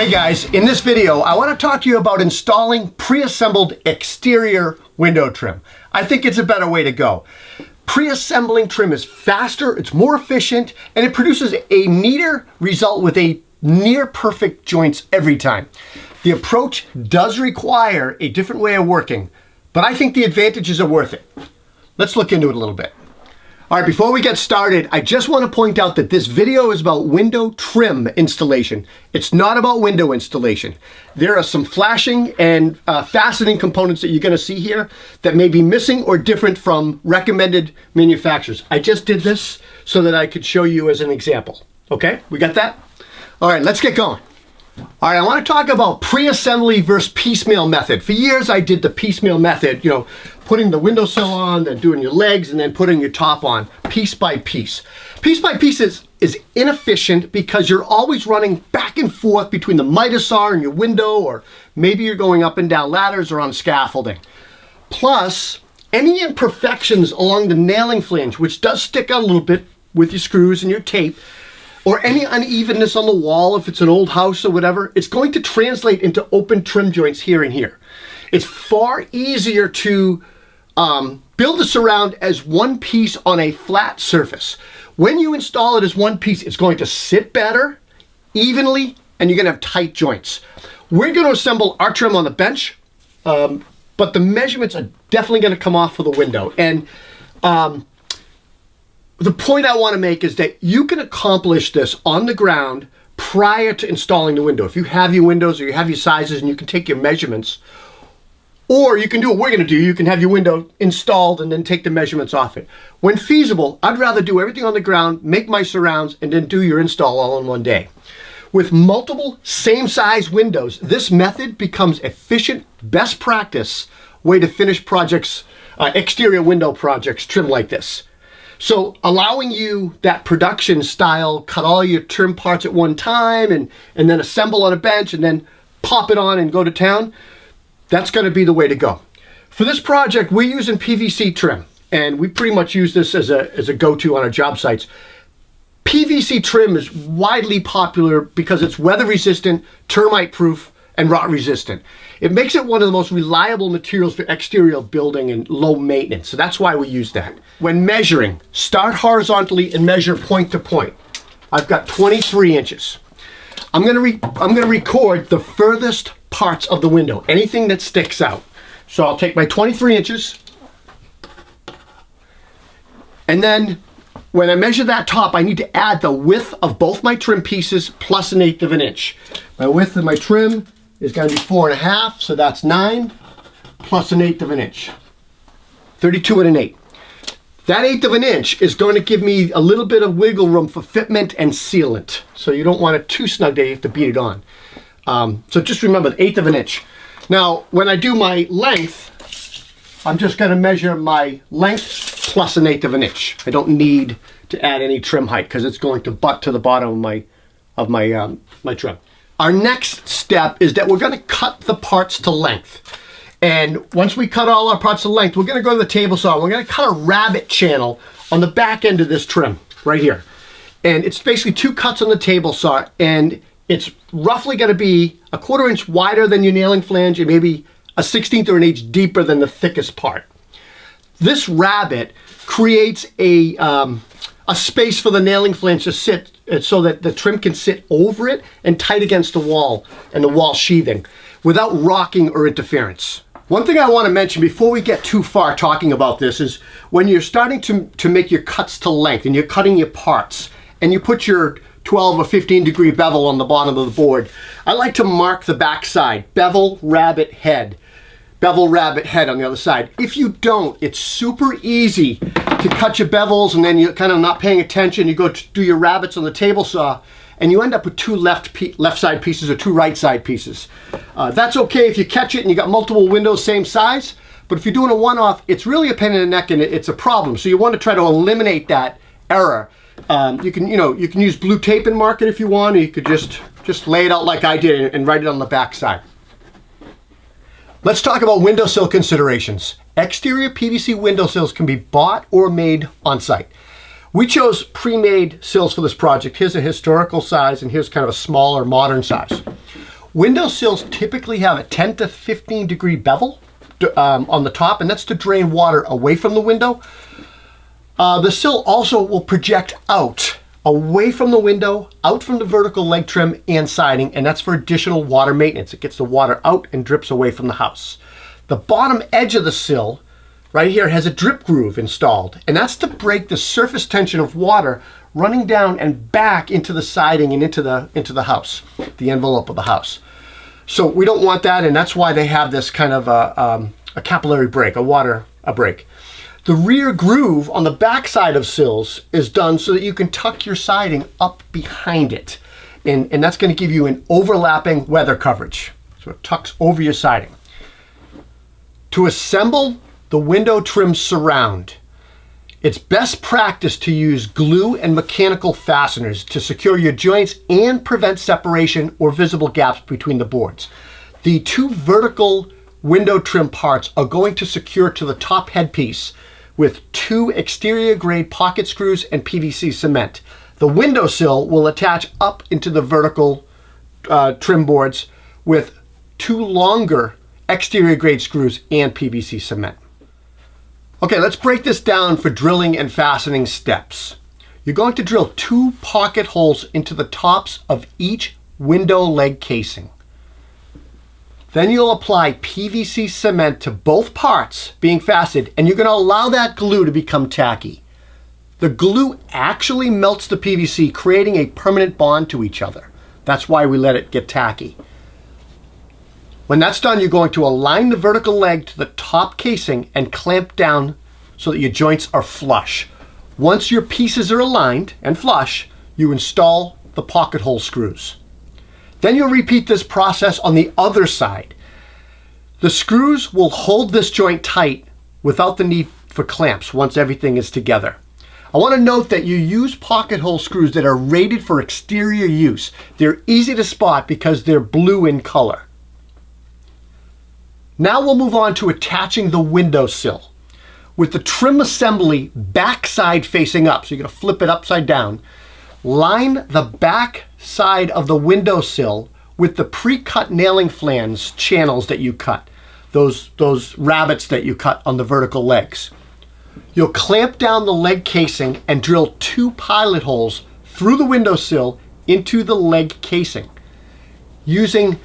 Hey guys, in this video, I want to talk to you about installing pre-assembled exterior window trim. I think it's a better way to go. Pre-assembling trim is faster, it's more efficient, and it produces a neater result with a near perfect joints every time. The approach does require a different way of working, but I think the advantages are worth it. Let's look into it a little bit. All right, before we get started, I just want to point out that this video is about window trim installation. It's not about window installation. There are some flashing and fastening components that you're going to see here that may be missing or different from recommended manufacturers. I just did this so that I could show you as an example. Okay, we got that? All right, let's get going. All right, I want to talk about pre-assembly versus piecemeal method. For years, I did the piecemeal method, putting the windowsill on, then doing your legs, and then putting your top on, piece by piece. Piece by piece is inefficient because you're always running back and forth between the miter saw and your window, or maybe you're going up and down ladders or on scaffolding. Plus, any imperfections along the nailing flange, which does stick out a little bit with your screws and your tape, or any unevenness on the wall, if it's an old house or whatever, it's going to translate into open trim joints here and here. It's far easier to build this around as one piece on a flat surface. When you install it as one piece, it's going to sit better, evenly, and you're going to have tight joints. We're going to assemble our trim on the bench, but the measurements are definitely going to come off for the window. And the point I want to make is that you can accomplish this on the ground prior to installing the window. If you have your windows or you have your sizes and you can take your measurements, or you can do what we're going to do, you can have your window installed and then take the measurements off it. When feasible, I'd rather do everything on the ground, make my surrounds, and then do your install all in one day. With multiple same size windows, this method becomes efficient, best practice way to finish projects, exterior window projects trim like this. So allowing you that production style, cut all your trim parts at one time and then assemble on a bench and then pop it on and go to town, that's going to be the way to go. For this project, we're using PVC trim, and we pretty much use this as a go-to on our job sites. PVC trim is widely popular because it's weather resistant, termite proof, and rot resistant. It makes it one of the most reliable materials for exterior building and low maintenance. So that's why we use that. When measuring, start horizontally and measure point to point. I've got 23 inches. I'm gonna record the furthest parts of the window, anything that sticks out. So I'll take my 23 inches, and then when I measure that top, I need to add the width of both my trim pieces plus 1/8 of an inch. My width of my trim is going to be 4.5, so that's 9, plus 1/8 of an inch. 32 1/8. That 1/8 of an inch is going to give me a little bit of wiggle room for fitment and sealant. So you don't want it too snug that you have to beat it on. So just remember, the 1/8 of an inch. Now, when I do my length, I'm just going to measure my length plus 1/8 of an inch. I don't need to add any trim height because it's going to butt to the bottom of my trim. Our next step is that we're going to cut the parts to length. And once we cut all our parts to length, we're going to go to the table saw. We're going to cut a rabbet channel on the back end of this trim right here. And it's basically 2 cuts on the table saw, and it's roughly going to be 1/4 inch wider than your nailing flange and maybe a 1/16 or an inch deeper than the thickest part. This rabbet creates a space for the nailing flange to sit so that the trim can sit over it and tight against the wall and the wall sheathing without rocking or interference. One thing I want to mention before we get too far talking about this is when you're starting to make your cuts to length and you're cutting your parts and you put your 12 or 15 degree bevel on the bottom of the board, I like to mark the back side, bevel, rabbet, head. Bevel, rabbet, head on the other side. If you don't, it's super easy to cut your bevels and then you're kind of not paying attention. You go to do your rabbets on the table saw and you end up with 2 left side pieces or 2 right side pieces. That's okay if you catch it and you got multiple windows same size, but if you're doing a one-off, it's really a pain in the neck and it's a problem. So you want to try to eliminate that error. You can use blue tape and mark it if you want, or you could just lay it out like I did and write it on the back side. Let's talk about windowsill considerations. Exterior PVC windowsills can be bought or made on site. We chose pre-made sills for this project. Here's a historical size and here's kind of a smaller modern size. Windowsills typically have a 10 to 15 degree bevel on the top, and that's to drain water away from the window. The sill also will project out, away from the window, out from the vertical leg trim and siding, and that's for additional water maintenance. It gets the water out and drips away from the house. The bottom edge of the sill, right here, has a drip groove installed, and that's to break the surface tension of water running down and back into the siding and into the house, the envelope of the house. So we don't want that, and that's why they have this kind of a capillary break, a break. The rear groove on the back side of sills is done so that you can tuck your siding up behind it. And that's going to give you an overlapping weather coverage. So it tucks over your siding. To assemble the window trim surround, it's best practice to use glue and mechanical fasteners to secure your joints and prevent separation or visible gaps between the boards. The two vertical window trim parts are going to secure to the top headpiece with 2 exterior grade pocket screws and PVC cement. The windowsill will attach up into the vertical trim boards with 2 longer exterior grade screws and PVC cement. Okay, let's break this down for drilling and fastening steps. You're going to drill 2 pocket holes into the tops of each window leg casing. Then you'll apply PVC cement to both parts being fastened, and you're going to allow that glue to become tacky. The glue actually melts the PVC, creating a permanent bond to each other. That's why we let it get tacky. When that's done, you're going to align the vertical leg to the top casing and clamp down so that your joints are flush. Once your pieces are aligned and flush, you install the pocket hole screws. Then you'll repeat this process on the other side. The screws will hold this joint tight without the need for clamps once everything is together. I want to note that you use pocket hole screws that are rated for exterior use. They're easy to spot because they're blue in color. Now we'll move on to attaching the windowsill. With the trim assembly backside facing up, so you're going to flip it upside down, line the back side of the windowsill with the pre-cut nailing flange channels that you cut, those rabbets that you cut on the vertical legs. You'll clamp down the leg casing and drill 2 pilot holes through the windowsill into the leg casing, using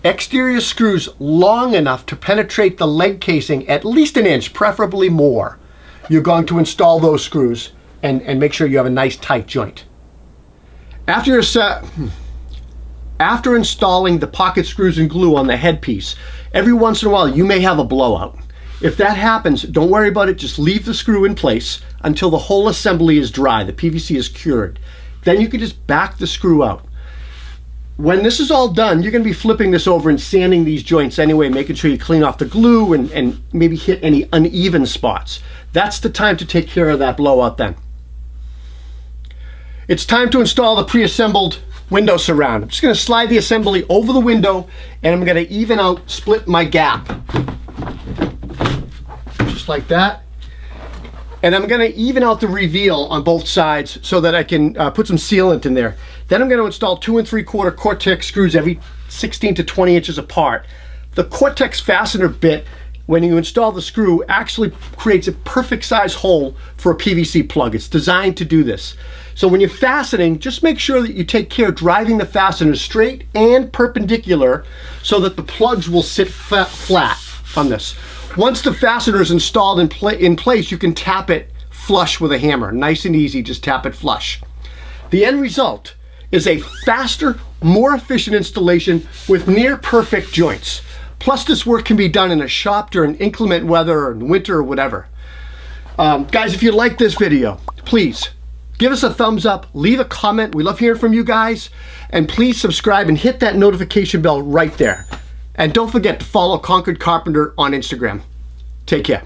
exterior screws long enough to penetrate the leg casing at least 1 inch, preferably more. You're going to install those screws and make sure you have a nice tight joint. After installing the pocket screws and glue on the headpiece, every once in a while you may have a blowout. If that happens, don't worry about it. Just leave the screw in place until the whole assembly is dry, the PVC is cured. Then you can just back the screw out. When this is all done, you're going to be flipping this over and sanding these joints anyway, making sure you clean off the glue and maybe hit any uneven spots. That's the time to take care of that blowout then. It's time to install the pre-assembled window surround. I'm just going to slide the assembly over the window, and I'm going to even out, split my gap. Just like that. And I'm going to even out the reveal on both sides so that I can put some sealant in there. Then I'm going to install 2 3/4 Cortex screws every 16 to 20 inches apart. The Cortex fastener bit, when you install the screw, actually creates a perfect size hole for a PVC plug. It's designed to do this. So when you're fastening, just make sure that you take care of driving the fastener straight and perpendicular so that the plugs will sit flat on this. Once the fastener is installed in place, you can tap it flush with a hammer. Nice and easy, just tap it flush. The end result is a faster, more efficient installation with near perfect joints. Plus, this work can be done in a shop during inclement weather or in winter or whatever. Guys, if you like this video, please give us a thumbs up, leave a comment. We love hearing from you guys. And please subscribe and hit that notification bell right there. And don't forget to follow Concord Carpenter on Instagram. Take care.